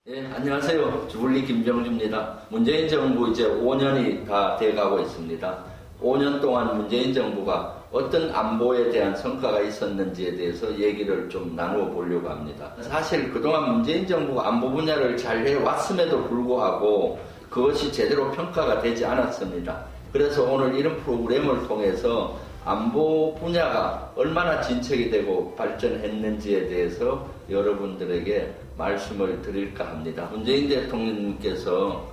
네, 안녕하세요. 주불리 김정주입니다. 문재인 정부 이제 5년이 다 돼가고 있습니다. 5년 동안 문재인 정부가 어떤 안보에 대한 성과가 있었는지에 대해서 얘기를 좀 나누어 보려고 합니다. 사실 그동안 문재인 정부가 안보 분야를 잘 해왔음에도 불구하고 그것이 제대로 평가가 되지 않았습니다. 그래서 오늘 이런 프로그램을 통해서 안보 분야가 얼마나 진척이 되고 발전했는지에 대해서 여러분들에게 말씀을 드릴까 합니다. 문재인 대통령님께서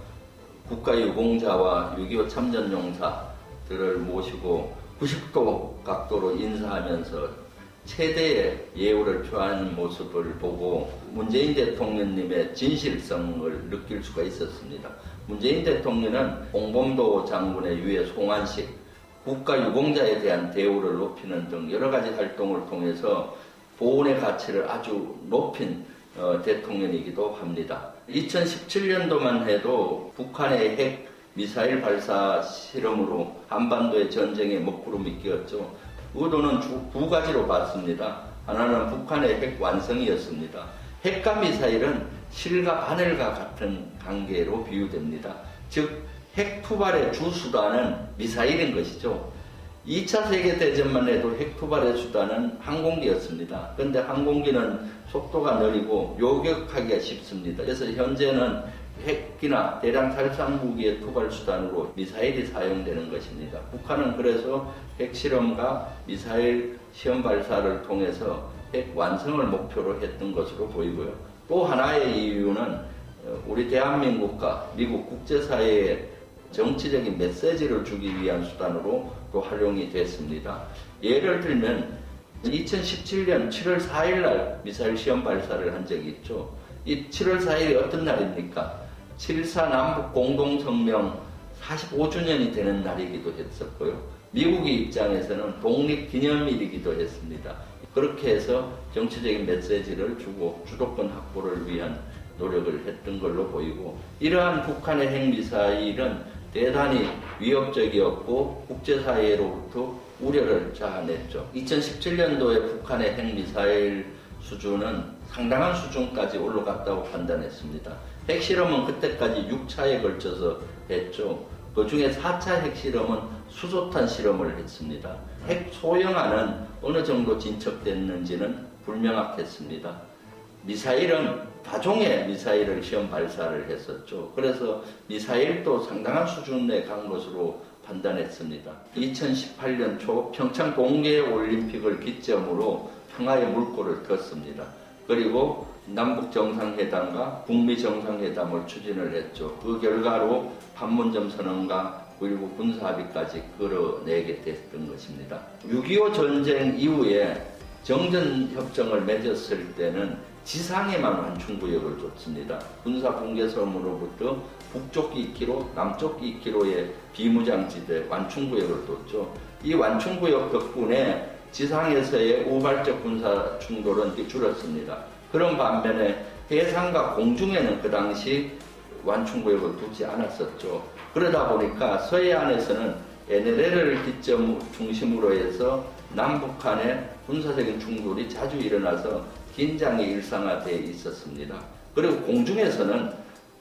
국가유공자와 6.25 참전용사들을 모시고 90도 각도로 인사하면서 최대의 예우를 표하는 모습을 보고 문재인 대통령님의 진실성을 느낄 수가 있었습니다. 문재인 대통령은 홍범도 장군의 유해 송환식, 국가유공자에 대한 대우를 높이는 등 여러 가지 활동을 통해서 보훈의 가치를 아주 높인 대통령이기도 합니다. 2017년도만 해도 북한의 핵 미사일 발사 실험으로 한반도의 전쟁의 먹구름이 끼었죠. 의도는 두 가지로 봤습니다. 하나는 북한의 핵 완성이었습니다. 핵과 미사일은 실과 바늘과 같은 관계로 비유됩니다. 즉 핵 투발의 주 수단은 미사일인 것이죠. 2차 세계대전만 해도 핵 투발의 수단은 항공기였습니다. 그런데 항공기는 속도가 느리고 요격하기가 쉽습니다. 그래서 현재는 핵이나 대량 살상 무기의 투발 수단으로 미사일이 사용되는 것입니다. 북한은 그래서 핵실험과 미사일 시험 발사를 통해서 핵 완성을 목표로 했던 것으로 보이고요. 또 하나의 이유는 우리 대한민국과 미국 국제사회에 정치적인 메시지를 주기 위한 수단으로 또 활용이 됐습니다. 예를 들면 2017년 7월 4일 날 미사일 시험 발사를 한 적이 있죠. 이 7월 4일이 어떤 날입니까? 7.4 남북 공동성명 45주년이 되는 날이기도 했었고요. 미국의 입장에서는 독립기념일이기도 했습니다. 그렇게 해서 정치적인 메시지를 주고 주도권 확보를 위한 노력을 했던 걸로 보이고, 이러한 북한의 핵미사일은 대단히 위협적이었고 국제사회로부터 우려를 자아냈죠. 2017년도에 북한의 핵미사일 수준은 상당한 수준까지 올라갔다고 판단했습니다. 핵실험은 그때까지 6차에 걸쳐서 했죠. 그 중에 4차 핵실험은 수소탄 실험을 했습니다. 핵 소형화는 어느 정도 진척됐는지는 불명확했습니다. 미사일은 다종의 미사일을 시험 발사를 했었죠. 그래서 미사일도 상당한 수준에 간 것으로 판단했습니다. 2018년 초 평창 동계올림픽을 기점으로 평화의 물꼬를 텄습니다. 그리고 남북 정상회담과 북미 정상회담을 추진을 했죠. 그 결과로 판문점 선언과 9.19 군사합의까지 끌어내게 됐던 것입니다. 6.25 전쟁 이후에 정전협정을 맺었을 때는 지상에만 완충구역을 줬습니다. 군사분계선으로부터 북쪽 2km, 남쪽 2km의 비무장지대 완충구역을 뒀죠. 이 완충구역 덕분에 지상에서의 우발적 군사 충돌은 줄었습니다. 그런 반면에 해상과 공중에는 그 당시 완충구역을 두지 않았었죠. 그러다 보니까 서해안에서는 NLL을 중심으로 해서 남북한의 군사적인 충돌이 자주 일어나서 긴장이 일상화되어 있었습니다. 그리고 공중에서는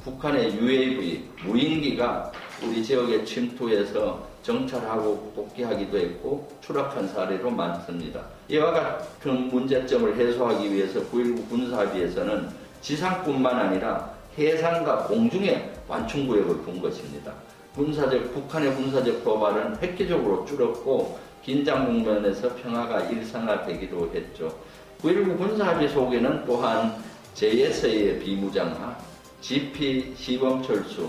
북한의 UAV, 무인기가 우리 지역에 침투해서 정찰하고 복귀하기도 했고 추락한 사례도 많습니다. 이와 같은 문제점을 해소하기 위해서 9.19 군사합의에서는 지상뿐만 아니라 해상과 공중에 완충구역을 둔 것입니다. 북한의 군사적 도발은 획기적으로 줄었고 긴장 국면에서 평화가 일상화되기도 했죠. 9.19 군사합의 속에는 또한 JSA의 비무장화, GP 시범철수,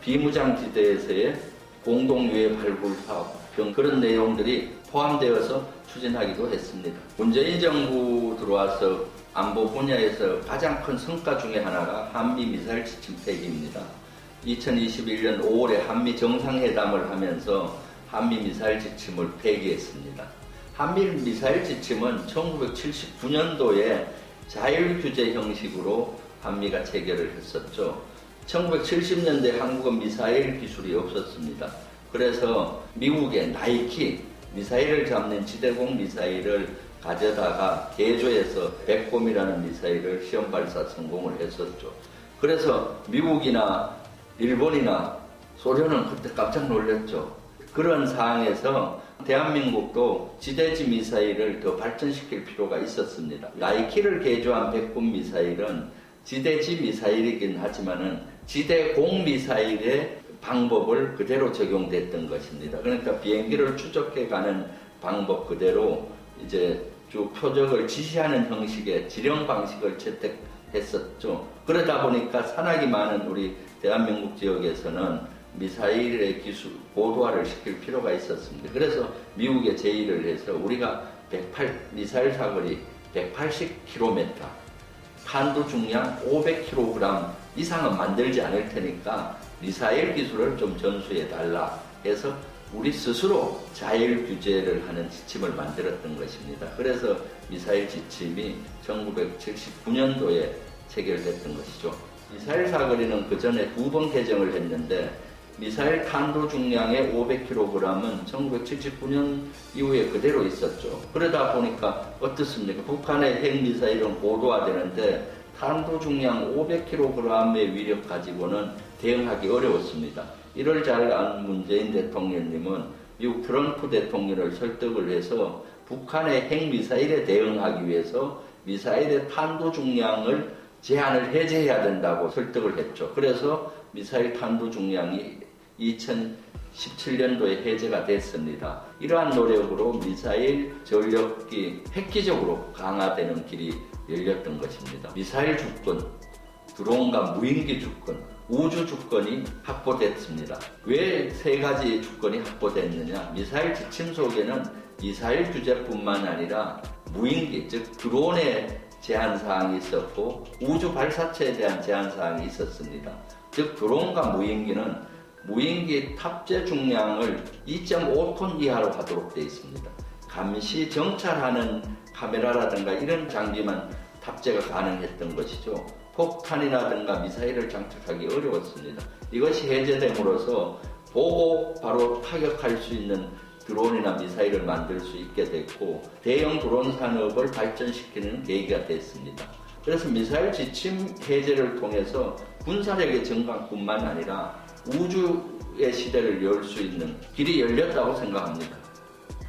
비무장지대에서의 공동유해 발굴 사업 등 그런 내용들이 포함되어서 추진하기도 했습니다. 문재인 정부 들어와서 안보 분야에서 가장 큰 성과 중에 하나가 한미 미사일 지침 폐기입니다. 2021년 5월에 한미 정상회담을 하면서 한미 미사일 지침을 폐기했습니다. 한미 미사일 지침은 1979년도에 자율규제 형식으로 한미가 체결을 했었죠. 1970년대 한국은 미사일 기술이 없었습니다. 그래서 미국의 나이키 미사일을 잡는 지대공 미사일을 가져다가 개조해서 백곰이라는 미사일을 시험 발사 성공을 했었죠. 그래서 미국이나 일본이나 소련은 그때 깜짝 놀랐죠. 그런 상황에서 대한민국도 지대지 미사일을 더 발전시킬 필요가 있었습니다. 나이키를 개조한 백군 미사일은 지대지 미사일이긴 하지만은 지대공 미사일의 방법을 그대로 적용됐던 것입니다. 그러니까 비행기를 추적해가는 방법 그대로 이제 쭉 표적을 지시하는 형식의 지령 방식을 채택했었죠. 그러다 보니까 산악이 많은 우리 대한민국 지역에서는 미사일의 기술 고도화를 시킬 필요가 있었습니다. 그래서 미국에 제의를 해서 우리가 미사일 사거리 180km, 탄두 중량 500kg 이상은 만들지 않을 테니까 미사일 기술을 좀 전수해달라 해서 우리 스스로 자율 규제를 하는 지침을 만들었던 것입니다. 그래서 미사일 지침이 1979년도에 체결됐던 것이죠. 미사일 사거리는 그 전에 2번 개정을 했는데 미사일 탄도 중량의 500kg은 1979년 이후에 그대로 있었죠. 그러다 보니까 어떻습니까? 북한의 핵미사일은 고도화되는데 탄도 중량 500kg의 위력 가지고는 대응하기 어려웠습니다. 이를 잘 안 문재인 대통령님은 미국 트럼프 대통령을 설득을 해서 북한의 핵미사일에 대응하기 위해서 미사일의 탄도 중량을 제한을 해제해야 된다고 설득을 했죠. 그래서 미사일 탄도 중량이 2017년도에 해제가 됐습니다. 이러한 노력으로 미사일 전력이 획기적으로 강화되는 길이 열렸던 것입니다. 미사일 주권, 드론과 무인기 주권, 우주 주권이 확보됐습니다. 왜 세 가지 주권이 확보됐느냐? 미사일 지침 속에는 미사일 규제뿐만 아니라 무인기, 즉 드론의 제한사항이 있었고 우주 발사체에 대한 제한사항이 있었습니다. 즉 드론과 무인기는 무인기 탑재 중량을 2.5톤 이하로 하도록 되어 있습니다. 감시 정찰하는 카메라라든가 이런 장비만 탑재가 가능했던 것이죠. 폭탄이라든가 미사일을 장착하기 어려웠습니다. 이것이 해제됨으로써 보고 바로 타격할 수 있는 드론이나 미사일을 만들 수 있게 됐고 대형 드론 산업을 발전시키는 계기가 됐습니다. 그래서 미사일 지침 해제를 통해서 군사력의 증강뿐만 아니라 우주의 시대를 열 수 있는 길이 열렸다고 생각합니다.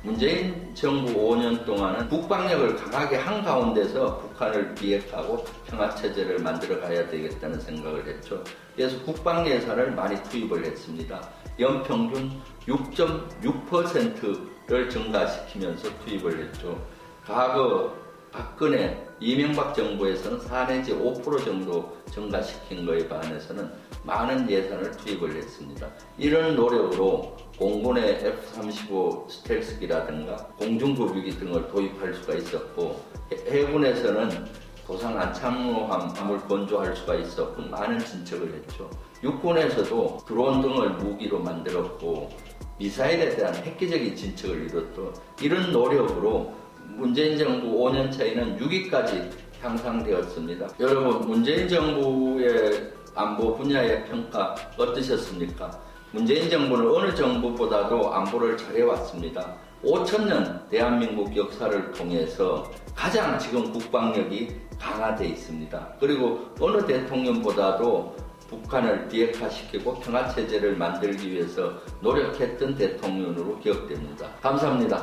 문재인 정부 5년 동안은 국방력을 강하게 한가운데서 북한을 비핵하고 평화체제를 만들어 가야 되겠다는 생각을 했죠. 그래서 국방 예산을 많이 투입을 했습니다. 연평균 6.6%를 증가시키면서 투입을 했죠. 과거 박근혜, 이명박 정부에서는 4 내지 5% 정도 증가시킨 것에 반해서는 많은 예산을 투입을 했습니다. 이런 노력으로 공군의 F-35 스텔스기라든가 공중급유기 등을 도입할 수가 있었고 해군에서는 도상 안창호함을 건조할 수가 있었고 많은 진척을 했죠. 육군에서도 드론 등을 무기로 만들었고 미사일에 대한 획기적인 진척을 이뤘죠. 이런 노력으로 문재인 정부 5년 차에는 6위까지 향상되었습니다. 여러분, 문재인 정부의 안보 분야의 평가 어떠셨습니까? 문재인 정부는 어느 정부보다도 안보를 잘해왔습니다. 5천년 대한민국 역사를 통해서 가장 지금 국방력이 강화되어 있습니다. 그리고 어느 대통령보다도 북한을 비핵화시키고 평화체제를 만들기 위해서 노력했던 대통령으로 기억됩니다. 감사합니다.